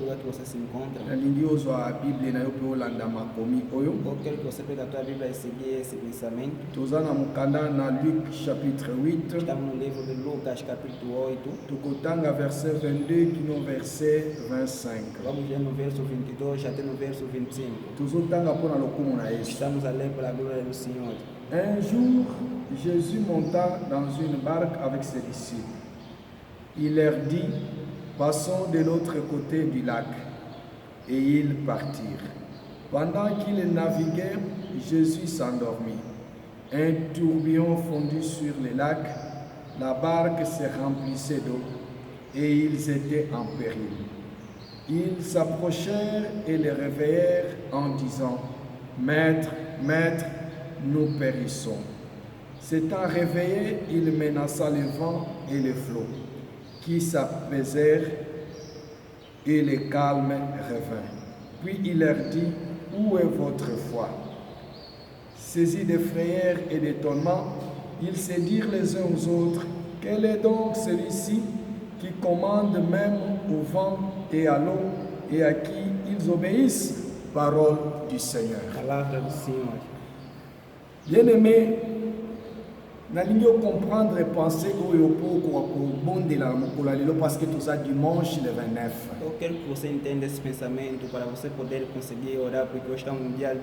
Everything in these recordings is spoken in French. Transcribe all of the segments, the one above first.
lugar que você se encontra. nalingi ozwa Bible na yo mpe olanda makomi oyo. Eu quero que você pegue a tua Bíblia e seguir esse pensamento. Toza na mokanda na Luc chapitre 8. Estamos no livro de Lucas, capítulo 8. Tokotanga verset 22 kino verset 25. Vamos ler no verso 22 até no verso 25. Tozotanga mpona lokumu na Yesu. Estamos a ler pela glória do Senhor. Un jour, Jésus monta dans une barque avec ses disciples. Il leur dit, passons de l'autre côté du lac. Et ils partirent. Pendant qu'ils naviguaient, Jésus s'endormit. Un tourbillon fondit sur le lac. La barque se remplissait d'eau et ils étaient en péril. Ils s'approchèrent et le réveillèrent en disant, Maître, Maître, nous périssons. S'étant réveillé, il menaça le vent et le flot, qui s'apaisèrent et le calme revint. Puis il leur dit, où est votre foi? Saisis de frayeur et d'étonnement, ils se dirent les uns aux autres, quel est donc celui-ci qui commande même au vent et à l'eau et à qui ils obéissent? Parole du Seigneur. Palavra do Senhor. Bien-aimé, nalingi comprendre et penser oyo poko kobondela mokolo lelo parce que toza dimanche le 29. Eu quero que você entenda esse pensamento para você poder conseguir orar, porque hoje estamos no dia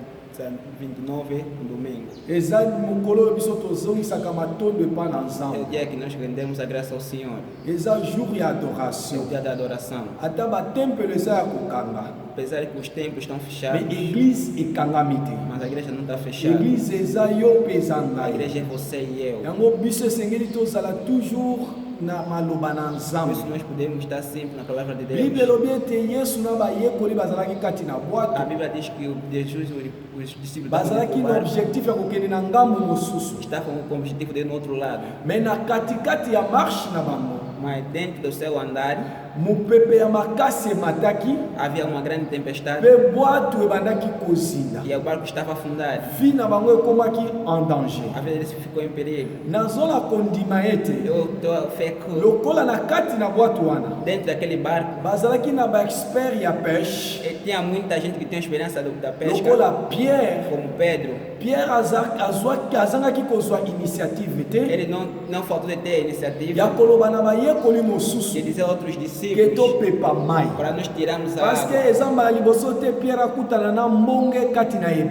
29, domingo. Eza mokolo biso tozongisaka matondo epa na É o Nzambe. dia que nós rendemos a graça ao Senhor. Eza jour ya É o adoration. dia da adoração. Ata batempelo eza ya kokanga. Apesar que os templos estão Mais fechados, église ekangami te. mas a igreja não está fechada. Église eza yo mpe eza A ngai. igreja é você e eu. Yango biso esengeli tozala toujours na maloba na Por Nzambe. isso nós podemos estar sempre na palavra de Deus. Bible elobi ete Yesu na bayekoli bazalaki kati na A bwato. Bíblia diz que Jesus, os discípulos Bazalaki na objectif ya kokende na ngambo mosusu. estavam com o objetivo de ir no outro lado. Me na katikati ya marche na bango, Mas dentro do seu andar mopepe ya makasi emataki havia uma grande tempestade mpe bwato ebandaki kozinda. e o barco estava afundado. Vi na bango ekomaki en danger. A vida dele ficou em perigo. nazola kondima ete Eu estou fé que lokola na kati na bwato wana dentro daquele barco bazalaki na baexpert ya pêche tinha muita gente que tinha experiência da pesca, lokola Pierre. como Pedro. Pierre azangaki kozwa initiative te Ele não faltou de ter iniciativa ya koloba na bayekoli de mosusu dizer a outros ke discípulos topepa mai para nós tirarmos a parce água. que eza mbala liboso te Pierre akutana na mbonge kati na